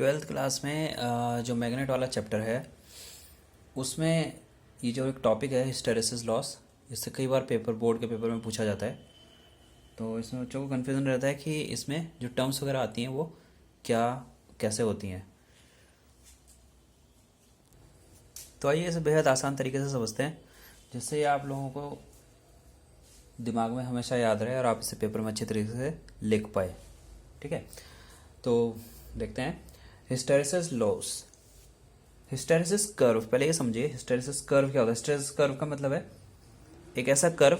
Twelfth class में जो magnet वाला चैप्टर है उसमें ये जो एक टॉपिक है हिस्टेरेसिस लॉस, इससे कई बार बोर्ड के पेपर में पूछा जाता है। तो इसमें बच्चों को कन्फ्यूज़न रहता है कि इसमें जो टर्म्स वगैरह आती हैं वो क्या कैसे होती हैं। तो आइए इसे बेहद आसान तरीके से समझते हैं, जिससे ये आप लोगों को दिमाग में हमेशा याद रहे और आप इसे पेपर में अच्छी तरीके से लिख पाए। ठीक है, तो देखते हैं हिस्टेरेसिस लॉस। हिस्टेरेसिस कर्व, पहले ये समझिए हिस्टेरेसिस कर्व क्या होता है। हिस्टेरेसिस कर्व का मतलब है एक ऐसा कर्व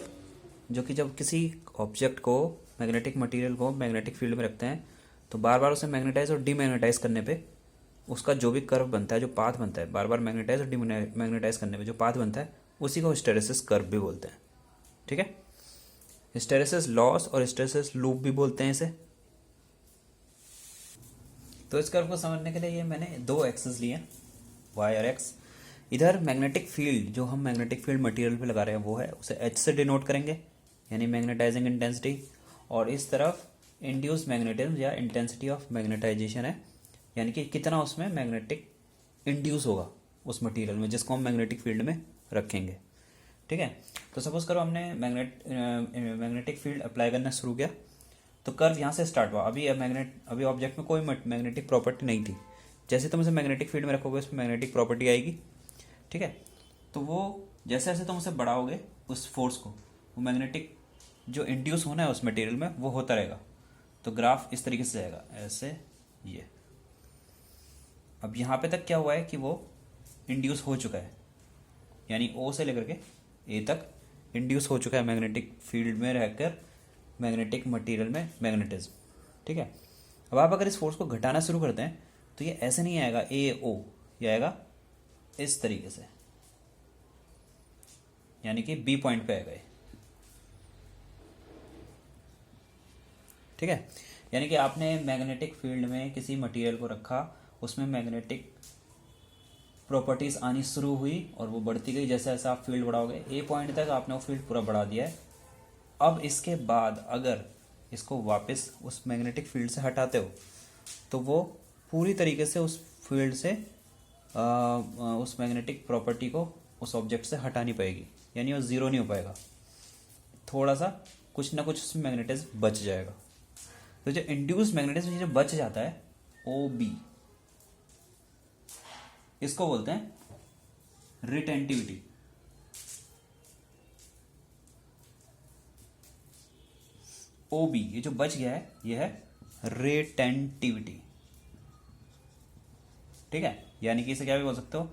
जो कि जब किसी ऑब्जेक्ट को, मैग्नेटिक मटेरियल को मैग्नेटिक फील्ड में रखते हैं तो बार बार उसे मैग्नेटाइज और डीमैग्नेटाइज करने पे उसका जो भी कर्व बनता है, जो पाथ बनता है, बार बार मैग्नेटाइज और डीमैग्नेटाइज करने पे जो पाथ बनता है उसी को हिस्टेरेसिस कर्व भी बोलते हैं। ठीक है, हिस्टेरेसिस लॉस और हिस्टेरेसिस लूप भी बोलते हैं इसे। तो इस कर्व को समझने के लिए ये मैंने दो एक्सेस लिए हैं, वाई और एक्स। इधर मैग्नेटिक फील्ड, जो हम मैग्नेटिक फील्ड मटेरियल पे लगा रहे हैं वो है, उसे एच से डिनोट करेंगे यानी मैग्नेटाइजिंग इंटेंसिटी। और इस तरफ इंड्यूस मैग्नेटिज्म या इंटेंसिटी ऑफ मैग्नेटाइजेशन है, यानी कि कितना उसमें मैग्नेटिक इंड्यूस होगा उस मटेरियल में जिसको हम मैग्नेटिक फील्ड में रखेंगे। ठीक है, तो सपोज करो हमने मैग्नेटिक फील्ड अप्लाई करना शुरू किया तो कर्व यहाँ से स्टार्ट हुआ। अभी ऑब्जेक्ट में कोई मैग्नेटिक प्रॉपर्टी नहीं थी। जैसे तुम उसे मैग्नेटिक फील्ड में रखोगे उसमें मैग्नेटिक प्रॉपर्टी आएगी। ठीक है, तो वो जैसे जैसे तुम उसे बढ़ाओगे उस फोर्स को, वो मैग्नेटिक जो इंड्यूस होना है उस मटेरियल में वो होता रहेगा। तो ग्राफ इस तरीके से जाएगा, ऐसे ये। अब यहाँ पे तक क्या हुआ है कि वो इंड्यूस हो चुका है, यानी ओ से लेकर के ए तक इंड्यूस हो चुका है मैग्नेटिक फील्ड में रहकर मैग्नेटिक मटेरियल में मैग्नेटिज्म। ठीक है, अब आप अगर इस फोर्स को घटाना शुरू करते हैं तो ये ऐसे नहीं आएगा ए ओ, ये आएगा इस तरीके से, यानी कि बी पॉइंट पे आएगा ये। ठीक है, यानी कि आपने मैग्नेटिक फील्ड में किसी मटेरियल को रखा, उसमें मैग्नेटिक प्रॉपर्टीज आनी शुरू हुई और वो बढ़ती गई जैसे जैसे आप फील्ड बढ़ाओगे। ए पॉइंट तक आपने वो फील्ड पूरा बढ़ा दिया है। अब इसके बाद अगर इसको वापस उस मैग्नेटिक फील्ड से हटाते हो तो वो पूरी तरीके से उस फील्ड से उस मैग्नेटिक प्रॉपर्टी को उस ऑब्जेक्ट से हटा नहीं पाएगी, यानी वो ज़ीरो नहीं हो पाएगा। थोड़ा सा कुछ ना कुछ उसमें मैग्नेटिज्म बच जाएगा। तो जो इंड्यूस मैग्नेटिज्म जो बच जाता है ओ बी, इसको बोलते हैं रिटेंटिविटी। ओ बी, ये जो बच गया है ये है रिटेंटिविटी। ठीक है, यानी कि इसे क्या भी बोल सकते हो,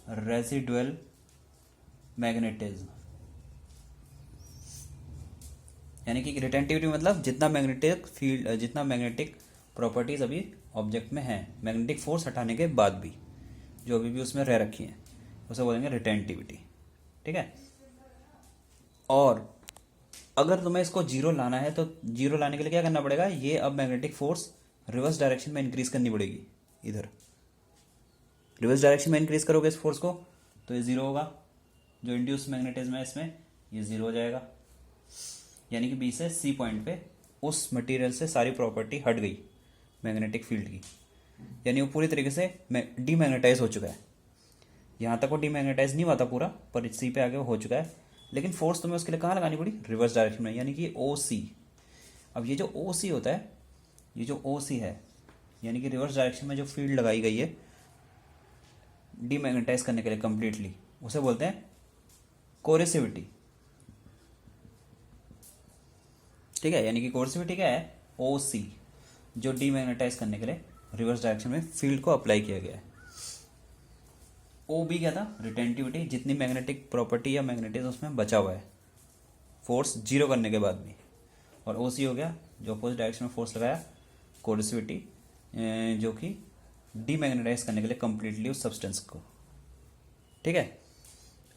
रेसिडुअल मैग्नेटिज्म। यानी कि रिटेंटिविटी मतलब जितना मैग्नेटिक फील्ड, जितना मैग्नेटिक प्रॉपर्टीज अभी ऑब्जेक्ट में है मैग्नेटिक फोर्स हटाने के बाद भी, जो अभी भी उसमें रह रखी हैं, उसे बोलेंगे रिटेंटिविटी। ठीक है, और अगर तुम्हें इसको जीरो लाना है तो जीरो लाने के लिए क्या करना पड़ेगा, ये अब मैग्नेटिक फोर्स रिवर्स डायरेक्शन में इंक्रीज करनी पड़ेगी। इधर रिवर्स डायरेक्शन में इंक्रीज करोगे इस फोर्स को तो ये जीरो होगा। जो इंड्यूस मैग्नेटिज्म है इसमें ये जीरो हो जाएगा, यानी कि बी से सी पॉइंट पे उस मटेरियल से सारी प्रॉपर्टी हट गई मैग्नेटिक फील्ड की, यानी वो पूरी तरीके से डीमैग्नेटाइज हो चुका है। यहाँ तक वो डीमैग्नेटाइज नहीं हुआ था पूरा, पर सी पे आगे वो हो चुका है। लेकिन फोर्स तुम्हें उसके लिए कहाँ लगानी पड़ी, रिवर्स डायरेक्शन में, यानी कि ओ सी। अब ये जो ओ सी होता है, ये जो ओ सी है यानी कि रिवर्स डायरेक्शन में जो फील्ड लगाई गई है डीमैग्नेटाइज करने के लिए कंप्लीटली, उसे बोलते हैं कोरेसिविटी। ठीक है, यानी कि कोरेसिविटी क्या है, ओ सी, जो डीमैग्नेटाइज करने के लिए रिवर्स डायरेक्शन में फील्ड को अप्लाई किया गया है। ओ बी क्या था, रिटेंटिविटी, जितनी मैग्नेटिक प्रॉपर्टी या मैग्नेटिज्म उसमें बचा हुआ है फोर्स जीरो करने के बाद भी। और ओ सी हो गया जो अपोजिट डायरेक्शन में फोर्स लगाया, कोरेसिविटी, जो कि डीमैग्नेटाइज करने के लिए कंप्लीटली उस सब्सटेंस को। ठीक है,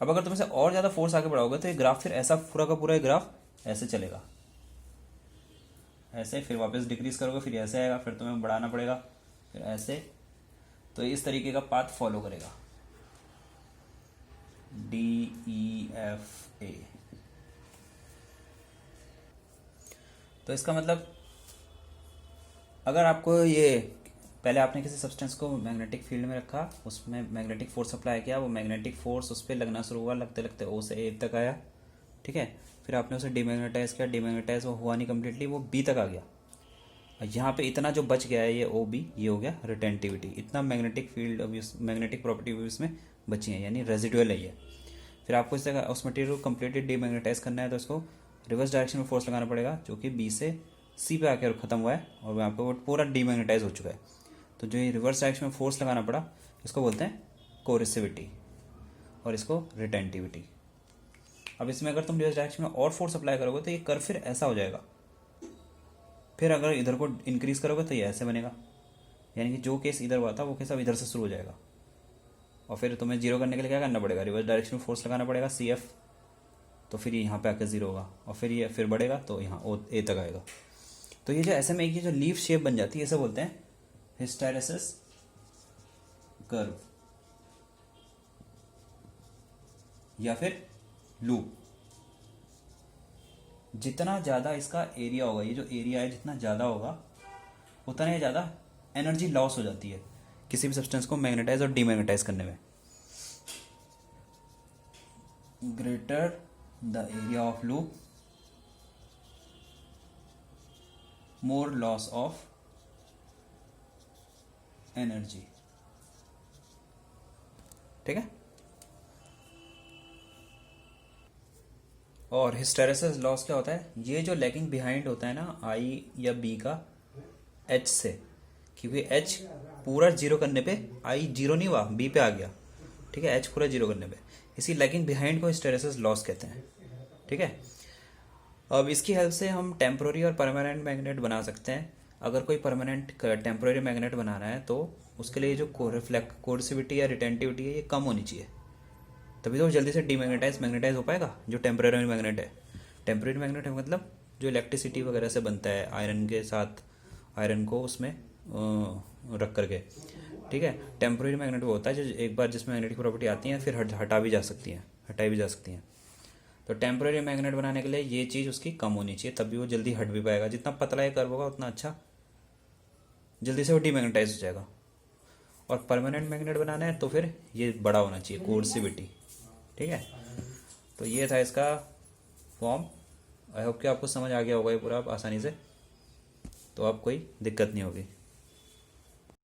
अब अगर तुम इसे और ज़्यादा फोर्स आगे बढ़ाओगे तो ये ग्राफ फिर ऐसा पूरा का पूरा ग्राफ ऐसे चलेगा, ऐसे, फिर वापस डिक्रीज करोगे फिर ऐसे आएगा, फिर तुम्हें बढ़ाना पड़ेगा, फिर ऐसे। तो इस तरीके का पाथ फॉलो करेगा, डी ई एफ ए। तो इसका मतलब अगर आपको ये पहले आपने किसी सब्सटेंस को मैग्नेटिक फील्ड में रखा, उसमें मैग्नेटिक फोर्स अप्लाई किया, वो मैग्नेटिक फोर्स उस पर लगना शुरू हुआ, लगते लगते ओ से ए तक आया, ठीक है। फिर आपने उसे डीमैग्नेटाइज किया, डीमैग्नेटाइज वो हुआ नहीं कम्प्लीटली, वो बी तक आ गया। यहाँ पे इतना जो बच गया है ये ओ बी, ये हो गया रिटेंटिविटी। इतना मैग्नेटिक फील्ड अभी मैग्नेटिक प्रॉपर्टी भी इसमें बची है, यानी रेजिडुअल है ये। फिर आपको इस जगह उस मटेरियल को कम्प्लीटली डीमैग्नेटाइज करना है, तो इसको रिवर्स डायरेक्शन में फोर्स लगाना पड़ेगा, जो कि बी से सी पे आकर ख़त्म हुआ है और वहाँ पे वो पूरा डीमैग्नेटाइज हो चुका है। तो जो ये रिवर्स डायरेक्शन में फोर्स लगाना पड़ा, इसको बोलते हैं कोरिसिविटी और इसको रिटेंटिविटी। अब इसमें अगर तुम रिवर्स डायरेक्शन में और फोर्स अप्लाई करोगे तो ये कर्व फिर ऐसा हो जाएगा। फिर अगर इधर को इंक्रीज करोगे तो ये ऐसे बनेगा, यानी कि जो केस इधर हुआ था वो केस अब इधर से शुरू हो जाएगा। और फिर तुम्हें जीरो करने के लिए क्या करना पड़ेगा, रिवर्स डायरेक्शन में फोर्स लगाना पड़ेगा सी एफ, तो फिर ये यहाँ पे आकर जीरो होगा और फिर ये फिर बढ़ेगा तो यहाँ ओ ए तक आएगा। तो ये जो ऐसे में एक ये जो लीफ शेप बन जाती है, इसे बोलते हैं हिस्टेरेसिस कर्व या फिर लूप। जितना ज़्यादा इसका एरिया होगा, ये जो एरिया है जितना ज़्यादा होगा उतना ही ज़्यादा एनर्जी लॉस हो जाती है किसी भी सब्सटेंस को मैग्नेटाइज और डीमैग्नेटाइज करने में। Greater the area of loop, more loss of energy, ठीक है। और हिस्टेरेसिस लॉस क्या होता है, ये जो लैगिंग बिहाइंड होता है ना आई या बी का एच से, क्योंकि एच पूरा जीरो करने पे आई जीरो नहीं हुआ, बी पे आ गया, ठीक है, एच पूरा जीरो करने पे, इसी लैगिंग बिहाइंड को हिस्टेरेसिस लॉस कहते हैं, ठीक है। अब इसकी हेल्प से हम टेम्प्रोरी और परमानेंट मैग्नेट बना सकते हैं। अगर कोई परमानेंट टेम्प्रोरी मैग्नेट बनाना है तो उसके लिए जो कोर्सिविटी या रिटेंटिविटी है ये कम होनी चाहिए, तभी तो जल्दी से मैग्नेटाइज हो पाएगा। जो टेम्प्रेरी मैग्नेट है, टेम्प्रेरी मैग्नेट है मतलब जो इलेक्ट्रिसिटी वगैरह से बनता है आयरन के साथ, आयरन को उसमें रख करके, ठीक है। टेम्प्रेरी मैग्नेट वो होता है जो एक बार जिसमें मैग्नेटिक प्रॉपर्टी आती है फिर हटाई भी जा सकती हैं। तो टेम्प्रेरी मैग्नेट बनाने के लिए ये चीज़ उसकी कम होनी चाहिए, तभी वो जल्दी हट भी पाएगा। जितना पतला ये कर्व होगा उतना अच्छा जल्दी से वो डीमैग्नेटाइज हो जाएगा। और परमानेंट मैग्नेट बनाना है तो फिर ये बड़ा होना चाहिए कोर्सिविटी, ठीक है। तो ये था इसका फॉर्म। आई होप कि आपको समझ आ गया होगा ये पूरा आसानी से, तो आप कोई दिक्कत नहीं होगी।